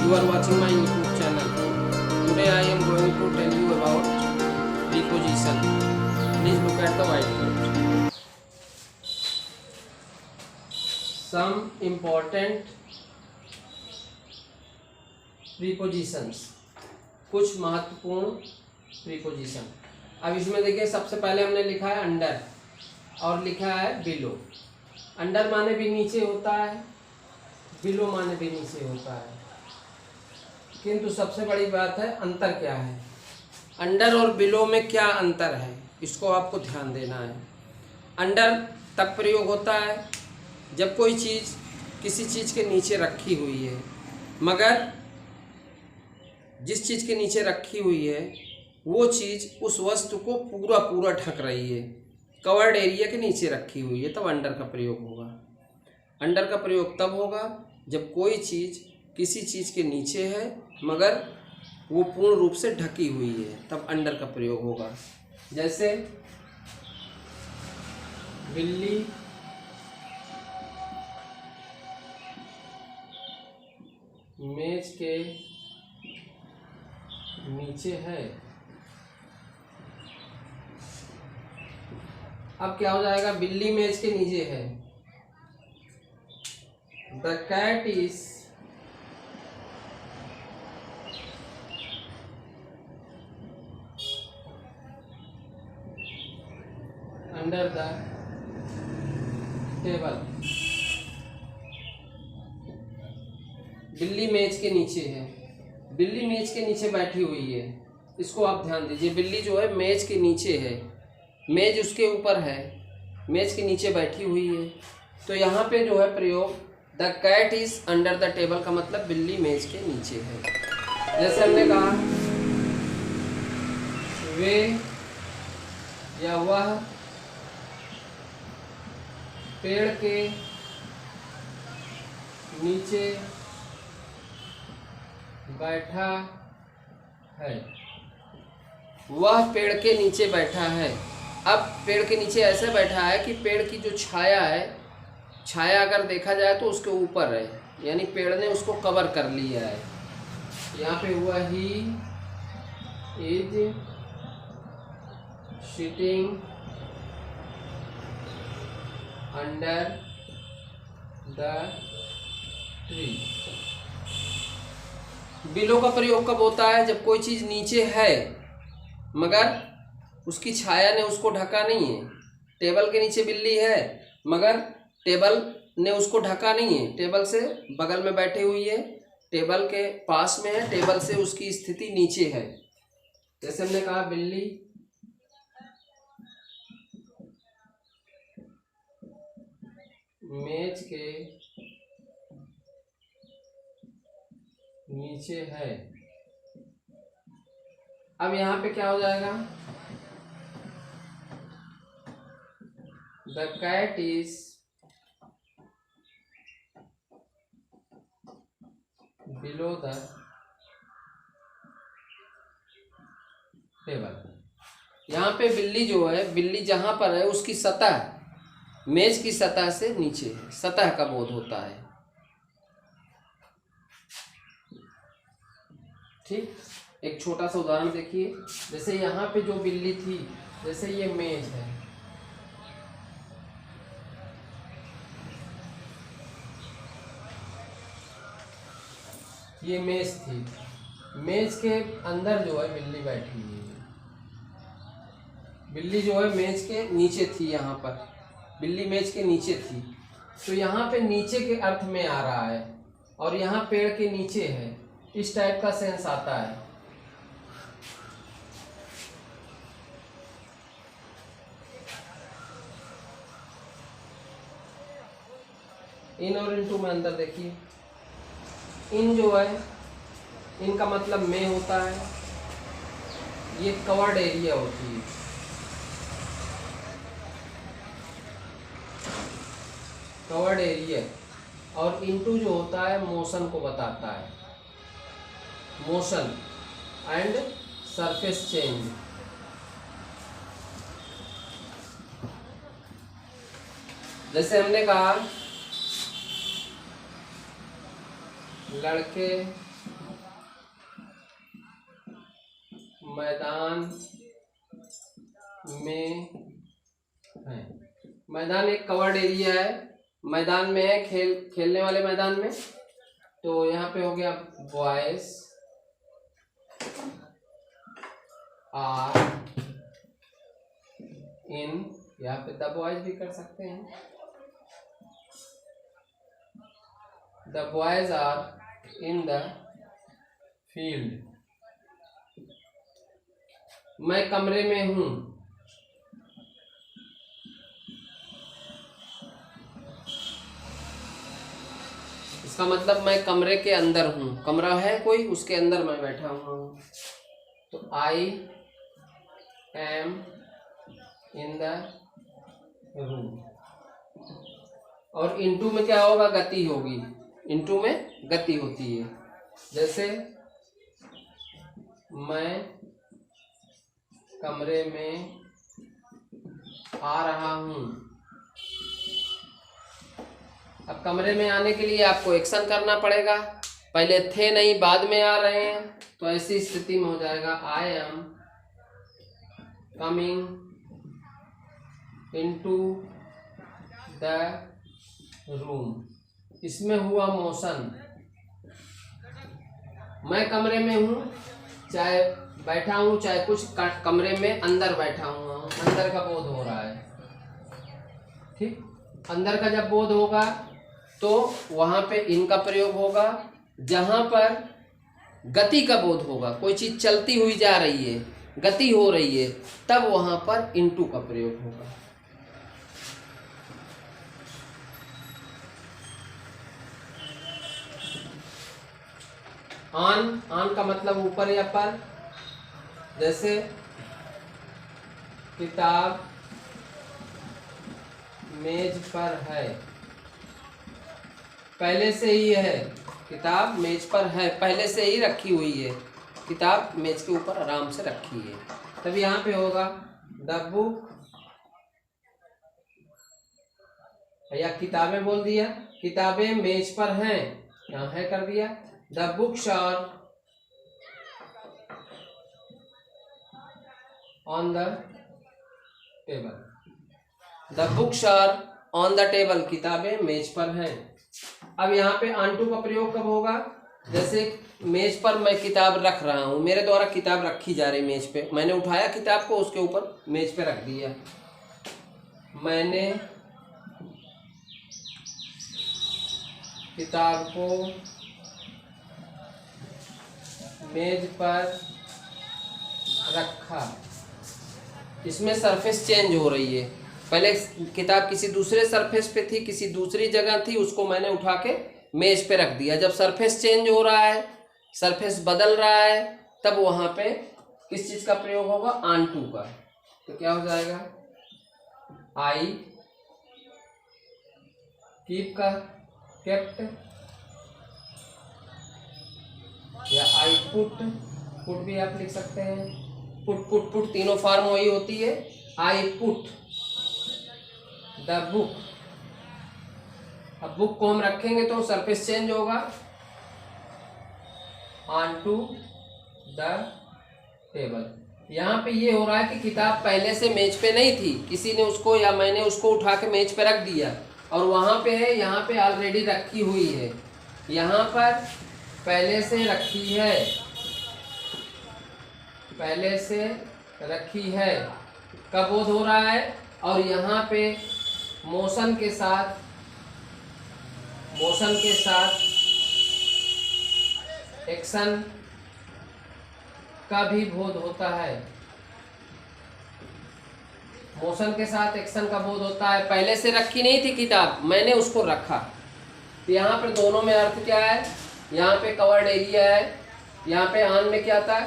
You are watching my YouTube channel. Today I am going to tell you about preposition. Please look at the whiteboard. Some important prepositions. कुछ महत्वपूर्ण preposition. अब इसमें देखिए, सबसे पहले हमने लिखा है अंडर और लिखा है बिलो। अंडर माने भी नीचे होता है, बिलो माने भी नीचे होता है, किंतु सबसे बड़ी बात है अंतर क्या है। अंडर और बिलो में क्या अंतर है, इसको आपको ध्यान देना है। अंडर तब प्रयोग होता है जब कोई चीज़ किसी चीज़ के नीचे रखी हुई है, मगर जिस चीज़ के नीचे रखी हुई है वो चीज़ उस वस्तु को पूरा ढक रही है, कवर्ड एरिया के नीचे रखी हुई है, तब अंडर का प्रयोग होगा। अंडर का प्रयोग तब होगा जब कोई चीज़ किसी चीज़ के नीचे है मगर वो पूर्ण रूप से ढकी हुई है, तब अंडर का प्रयोग होगा। जैसे बिल्ली मेज के नीचे है। अब क्या हो जाएगा, बिल्ली मेज के नीचे है। The cat is under the table. बिल्ली मेज के नीचे है, बिल्ली मेज के नीचे बैठी हुई है। इसको आप ध्यान दीजिए, बिल्ली जो है मेज के नीचे है, मेज उसके ऊपर है, मेज के नीचे बैठी हुई है। तो यहाँ पे जो है प्रयोग the cat is under the table का मतलब बिल्ली मेज के नीचे है। जैसे हमने कहा वे या वह पेड़ के नीचे बैठा है। वह पेड़ के नीचे बैठा है। अब पेड़ के नीचे ऐसे बैठा है कि पेड़ की जो छाया है, छाया अगर देखा जाए तो उसके ऊपर है, यानी पेड़ ने उसको कवर कर लिया है। यहाँ पे हुआ he is sitting under the tree. Below का प्रयोग कब होता है, जब कोई चीज़ नीचे है मगर उसकी छाया ने उसको ढका नहीं है। टेबल के नीचे बिल्ली है मगर टेबल ने उसको ढका नहीं है, टेबल से बगल में बैठी हुई है, टेबल के पास में है, टेबल से उसकी स्थिति नीचे है। जैसे हमने कहा बिल्ली मेज के नीचे है। अब यहाँ पे क्या हो जाएगा, the cat is below the table. यहाँ पे बिल्ली जो है, बिल्ली जहाँ पर है उसकी सतह मेज की सतह से नीचे है, सतह का बोध होता है। ठीक, एक छोटा सा उदाहरण देखिए। जैसे यहाँ पे जो बिल्ली थी, जैसे ये मेज है, ये मेज थी, मेज के अंदर जो है बिल्ली बैठी हुई है। बिल्ली जो है मेज के नीचे थी, यहाँ पर बिल्ली मेज के नीचे थी, तो यहाँ पे नीचे के अर्थ में आ रहा है और यहाँ पेड़ के नीचे है, इस टाइप का सेंस आता है। इन और इनटू में अंदर देखिए। इन जो है, इनका मतलब में होता है, ये कवर्ड एरिया होती है। Covered area. और इनटू जो होता है मोशन को बताता है, मोशन एंड सरफेस चेंज। जैसे हमने कहा लड़के मैदान में है। मैदान एक कवर्ड एरिया है, मैदान में है, खेलने वाले मैदान में। तो यहाँ पे हो गया बॉयज आर इन, यहाँ पे द बॉयज भी कर सकते हैं, the boys are in the field. मैं कमरे में हूं, इसका मतलब मैं कमरे के अंदर हूं, कमरा है कोई, उसके अंदर मैं बैठा हुआ हूं। तो I am in the room. और इनटू में क्या होगा, गति होगी, इनटू में गति होती है। जैसे मैं कमरे में आ रहा हूं। अब कमरे में आने के लिए आपको एक्शन करना पड़ेगा, पहले थे नहीं बाद में आ रहे हैं, तो ऐसी स्थिति में हो जाएगा I am coming into the room. इसमें हुआ मोशन, मैं कमरे में हूं, चाहे बैठा हूं चाहे कुछ, कमरे में अंदर बैठा हुआ हूं, अंदर का बोध हो रहा है। ठीक, अंदर का जब बोध होगा तो वहां पे इन का प्रयोग होगा। जहां पर गति का बोध होगा, कोई चीज चलती हुई जा रही है, गति हो रही है, तब वहां पर इनटू का प्रयोग होगा। ऑन, ऑन का मतलब ऊपर या पर। जैसे किताब मेज पर है, पहले से ही है, किताब मेज पर है, पहले से ही रखी हुई है, किताब मेज के ऊपर आराम से रखी है। तब यहाँ पे होगा द बुक, या किताबें बोल दिया, किताबें मेज पर हैं, यहाँ है कर दिया। The books are on the table, the books are on the table, किताबें मेज पर हैं। अब यहाँ पे ऑन टू का प्रयोग कब होगा, जैसे मेज पर मैं किताब रख रहा हूं, मेरे द्वारा किताब रखी जा रही मेज पे, मैंने उठाया किताब को, उसके ऊपर मेज पे रख दिया। मैंने किताब को मेज पर रखा। इसमें सरफेस चेंज हो रही है, पहले किताब किसी दूसरे सरफेस पे थी, किसी दूसरी जगह थी, उसको मैंने उठा के मेज पे रख दिया। जब सरफेस चेंज हो रहा है, सरफेस बदल रहा है, तब वहां पे किस चीज का प्रयोग होगा, ऑन टू का। तो क्या हो जाएगा, आई कीप का केप्ट, या आई पुट, पुट भी आप लिख सकते हैं, पुट पुट पुट तीनों फॉर्म वही होती है। आई पुट द बुक, अब बुक को हम रखेंगे तो सरफेस चेंज होगा, ऑन टू द टेबल। यहाँ पे ये हो रहा है कि किताब पहले से मेज पे नहीं थी, किसी ने उसको या मैंने उसको उठा के मेज पे रख दिया, और वहाँ पे है, यहाँ पे ऑलरेडी रखी हुई है, यहाँ पर पहले से रखी है, पहले से रखी है का बोध हो रहा है। और यहाँ पे मोशन के साथ एक्शन का भी बोध होता है, मोशन के साथ एक्शन का बोध होता है। पहले से रखी नहीं थी किताब, मैंने उसको रखा। तो यहाँ पर दोनों में अर्थ क्या है, यहाँ पे कवर्ड एरिया है, यहाँ पे ऑन में क्या था,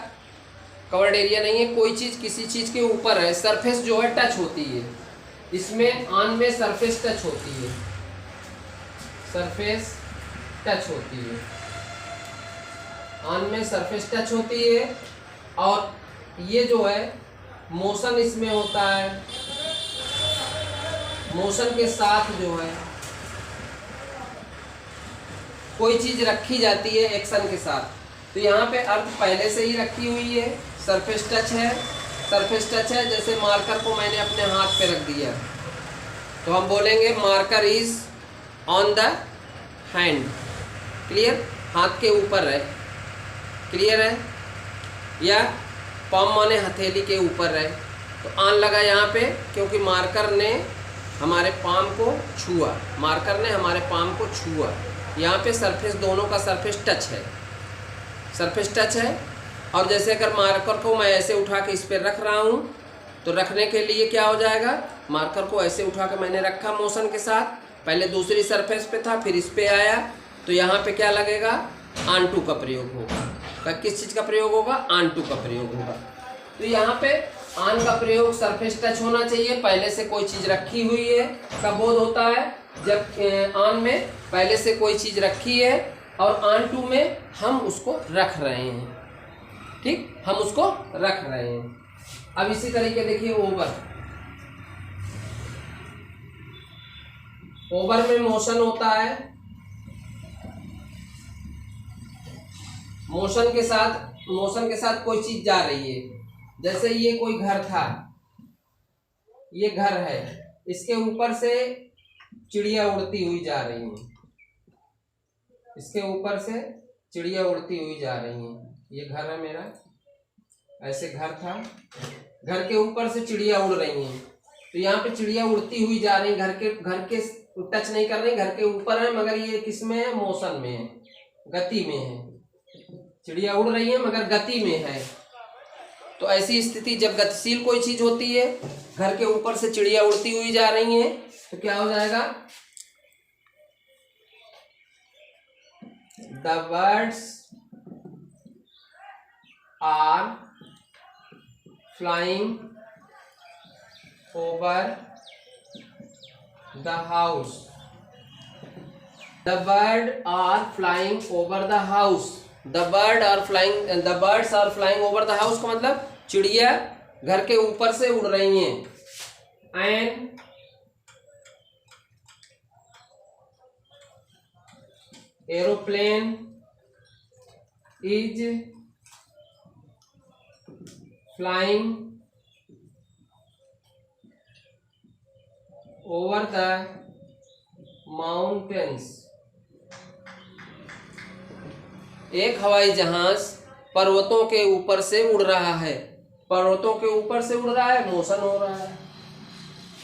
कवर्ड एरिया नहीं है, कोई चीज़ किसी चीज़ के ऊपर है, सरफेस जो है टच होती है। इसमें ऑन में सरफेस टच होती है, सरफेस टच होती है, ऑन में सरफेस टच होती है। और ये जो है मोशन इसमें होता है, मोशन के साथ जो है कोई चीज़ रखी जाती है एक्शन के साथ। तो यहाँ पे अर्थ पहले से ही रखी हुई है, सरफेस टच है, सरफेस टच है। जैसे मार्कर को मैंने अपने हाथ पे रख दिया तो हम बोलेंगे marker is on the hand. Clear, हाथ के ऊपर है, क्लियर है। या पाम माने हथेली के ऊपर है, तो ऑन लगा यहाँ पे क्योंकि मार्कर ने हमारे पाम को छुआ, मार्कर ने हमारे पाम को छुआ। यहाँ पे सरफेस, दोनों का सरफेस टच है, सरफेस टच है। और जैसे अगर मार्कर को मैं ऐसे उठा के इस पर रख रहा हूँ तो रखने के लिए क्या हो जाएगा, मार्कर को ऐसे उठा के मैंने रखा मोशन के साथ, पहले दूसरी सरफेस पे था फिर इस पे आया, तो यहाँ पे क्या लगेगा, ऑन टू का प्रयोग होगा। किस चीज़ का प्रयोग होगा, ऑन टू का प्रयोग होगा। तो यहाँ पे ऑन का प्रयोग सरफेस टच होना चाहिए, पहले से कोई चीज़ रखी हुई है का बोध होता है। जब ऑन में पहले से कोई चीज़ रखी है और ऑन टू में हम उसको रख रहे हैं, ठीक, हम उसको रख रहे हैं। अब इसी तरीके देखिए ओवर, ओवर में मोशन होता है, मोशन के साथ कोई चीज जा रही है। जैसे ये कोई घर था, ये घर है, इसके ऊपर से चिड़िया उड़ती हुई जा रही है, इसके ऊपर से चिड़िया उड़ती हुई जा रही है। ये घर है मेरा, ऐसे घर था, घर के ऊपर से चिड़िया उड़ रही हैं, तो यहाँ पे चिड़िया उड़ती हुई जा रही, घर के टच नहीं कर रही, घर के ऊपर है मगर ये किस में है, मोशन में है, गति में है। चिड़िया उड़ रही है मगर गति में है। तो ऐसी स्थिति जब गतिशील कोई चीज होती है, घर के ऊपर से चिड़िया उड़ती हुई जा रही है, तो क्या हो जाएगा, the birds are flying over the house. The bird are flying over the house. The birds are flying over the house का मतलब चिड़िया घर के ऊपर से उड़ रही हैं। And aeroplane is flying over the mountains. एक हवाई जहाज पर्वतों के ऊपर से उड़ रहा है, पर्वतों के ऊपर से उड़ रहा है, मोशन हो रहा है।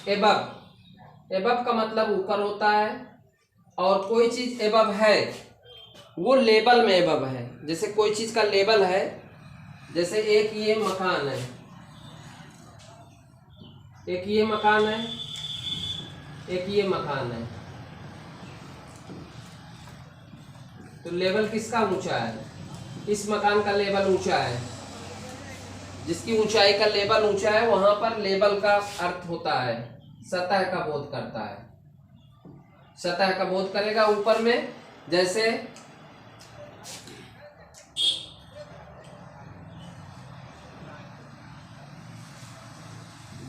एबव, एबव का मतलब ऊपर होता है, और कोई चीज एबव है वो लेवल में एबव है। जैसे कोई चीज का लेवल है, जैसे एक ये मकान है, एक ये मकान है, एक ये मकान है, तो लेवल किसका ऊंचा है, इस मकान का लेवल ऊंचा है। जिसकी ऊंचाई का लेवल ऊंचा है वहां पर लेवल का अर्थ होता है सतह का बोध करता है, सतह का बोध करेगा ऊपर में। जैसे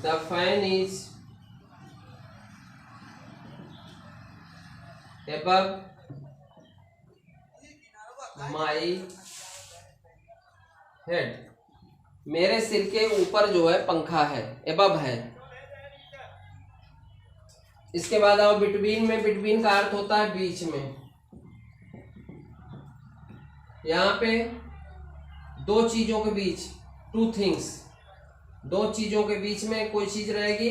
the fan is above my head, मेरे सिर के ऊपर जो है पंखा है, एबव है। इसके बाद आओ बिटवीन में, बिटवीन का अर्थ होता है बीच में। यहाँ पे दो चीजों के बीच, टू थिंग्स, दो चीजों के बीच में कोई चीज रहेगी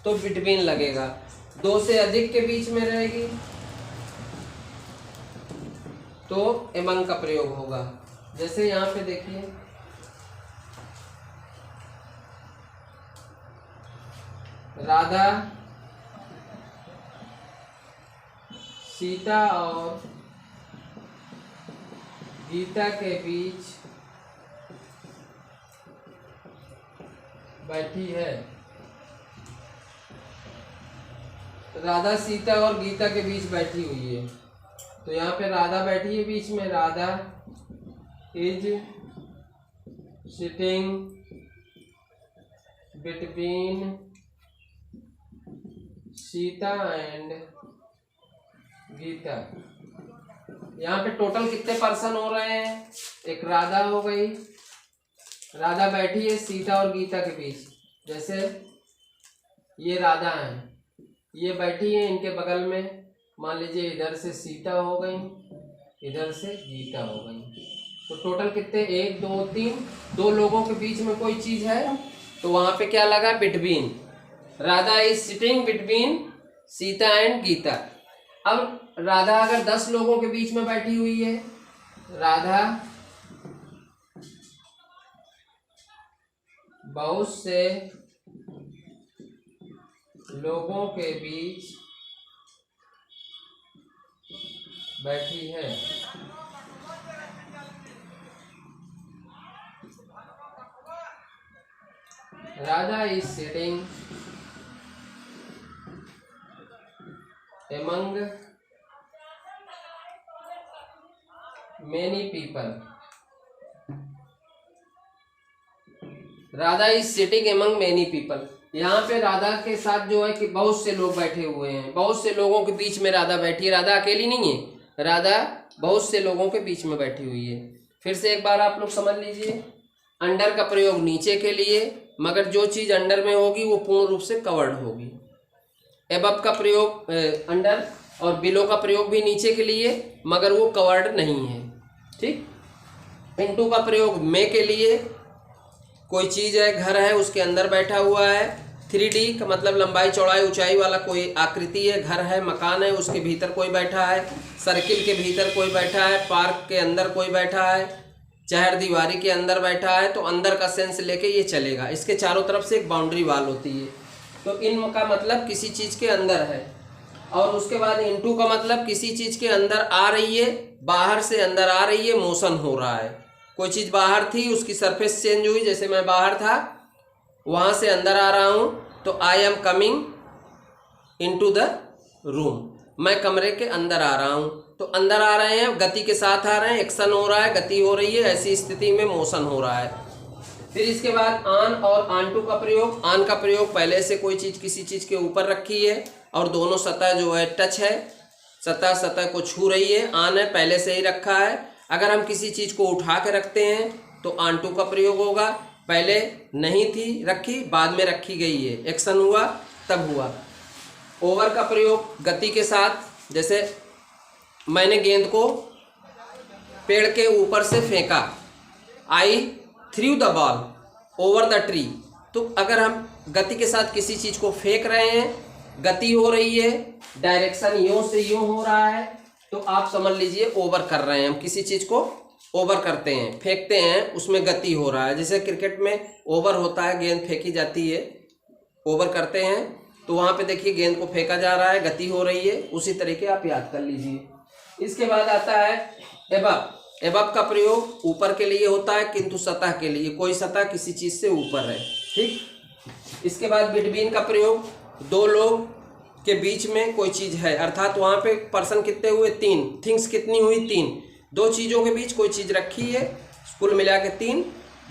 तो बिटवीन लगेगा, दो से अधिक के बीच में रहेगी तो एमंग का प्रयोग होगा। जैसे यहाँ पे देखिए, राधा सीता और गीता के बीच बैठी है। राधा सीता और गीता के बीच बैठी हुई है, तो यहाँ पे राधा बैठी है बीच में, Radha is sitting between Sita and Gita. यहाँ पे टोटल कितने पर्सन हो रहे हैं, एक राधा हो गई, राधा बैठी है सीता और गीता के बीच। जैसे ये राधा है, ये बैठी है इनके बगल में, मान लीजिए इधर से सीता हो गई, इधर से गीता हो गई। तो टोटल कितने, 1 2 3, 2 लोगों के बीच में कोई चीज है तो वहां पे क्या लगा, between. Radha is sitting between Sita and Gita. अब राधा अगर 10 लोगों के बीच में बैठी हुई है, राधा बहुत से लोगों के बीच बैठी है। Radha is sitting among many people। Radha is sitting among many people। यहाँ पे राधा के साथ जो है कि बहुत से लोग बैठे हुए हैं, बहुत से लोगों के बीच में राधा बैठी है। राधा अकेली नहीं है, राधा बहुत से लोगों के बीच में बैठी हुई है। फिर से एक बार आप लोग समझ लीजिए, अंडर का प्रयोग नीचे के लिए, मगर जो चीज अंडर में होगी वो पूर्ण रूप से कवर्ड होगी। एबव का प्रयोग अंडर और बिलो का प्रयोग भी नीचे के लिए, मगर वो कवर्ड नहीं है। ठीक। इनटू का प्रयोग में के लिए, कोई चीज है, घर है, उसके अंदर बैठा हुआ है। 3D का मतलब लंबाई चौड़ाई ऊंचाई वाला कोई आकृति है, घर है, मकान है, उसके भीतर कोई बैठा है। सर्किल के भीतर कोई बैठा है, पार्क के अंदर कोई बैठा है, चहर दीवारी के अंदर बैठा है। तो अंदर का सेंस लेके ये चलेगा। इसके चारों तरफ से एक बाउंड्री वाल होती है। तो इन का मतलब किसी चीज के अंदर है। और उसके बाद इनटू का मतलब किसी चीज के अंदर आ रही है, बाहर से अंदर आ रही है, मोशन हो रहा है। कोई चीज बाहर थी, उसकी सरफेस चेंज हुई, जैसे मैं बाहर था, वहां से अंदर आ रहा हूं, तो I am coming into the room. मैं कमरे के अंदर आ रहा हूं। तो अंदर आ रहे हैं, गति के साथ आ रहे हैं, एक्शन हो रहा है, गति हो रही है, ऐसी स्थिति में मोशन हो रहा है। फिर इसके बाद आन और आनटू का प्रयोग। आन का प्रयोग पहले से कोई चीज किसी चीज के ऊपर रखी है और दोनों सतह जो है टच है, सतह को छू रही है। आन है, पहले से ही रखा है। अगर हम किसी चीज को उठा के रखते हैं तो आनटू का प्रयोग होगा। पहले नहीं थी रखी, बाद में रखी गई है, एक्शन हुआ तब हुआ। ओवर का प्रयोग गति के साथ, जैसे मैंने गेंद को पेड़ के ऊपर से फेंका, I threw the ball over the tree. तो अगर हम गति के साथ किसी चीज को फेंक रहे हैं, गति हो रही है, डायरेक्शन यूं से यूं हो रहा है, तो आप समझ लीजिए ओवर कर रहे हैं। हम किसी चीज को ओवर करते हैं, फेंकते हैं, उसमें गति हो रहा है। जैसे क्रिकेट में ओवर होता है, गेंद फेंकी जाती है, ओवर करते हैं, तो वहां पे देखिए गेंद को फेंका जा रहा है, गति हो रही है। उसी तरीके आप याद कर लीजिए। इसके बाद आता है एबव। एबव का प्रयोग ऊपर के लिए होता है, किंतु सतह के लिए, कोई सतह किसी चीज से ऊपर है। ठीक। इसके बाद बिटवीन का प्रयोग, 2 लोग के बीच में कोई चीज है, अर्थात वहां पे पर्सन कितने हुए, 3, थिंग्स कितनी हुई, 3। 2 चीजों के बीच कोई चीज रखी है, कुल मिला के 3।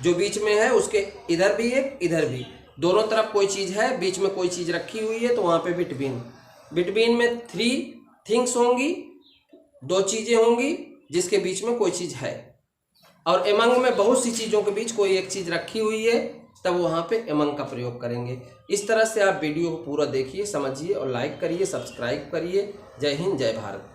जो बीच में है उसके इधर भी एक, इधर भी, दोनों तरफ कोई चीज है, बीच में कोई चीज रखी हुई है, तो वहां पे बिटवीन। बिटवीन में 3 थिंग्स होंगी, 2 चीजें होंगी जिसके बीच में कोई चीज है। और एमंग में बहुत सी चीजों के बीच कोई एक चीज रखी हुई है, तब वहां पे एमंग का प्रयोग करेंगे। इस तरह से आप वीडियो को पूरा देखिए, समझिए और लाइक करिए, सब्सक्राइब करिए। जय हिंद, जय भारत।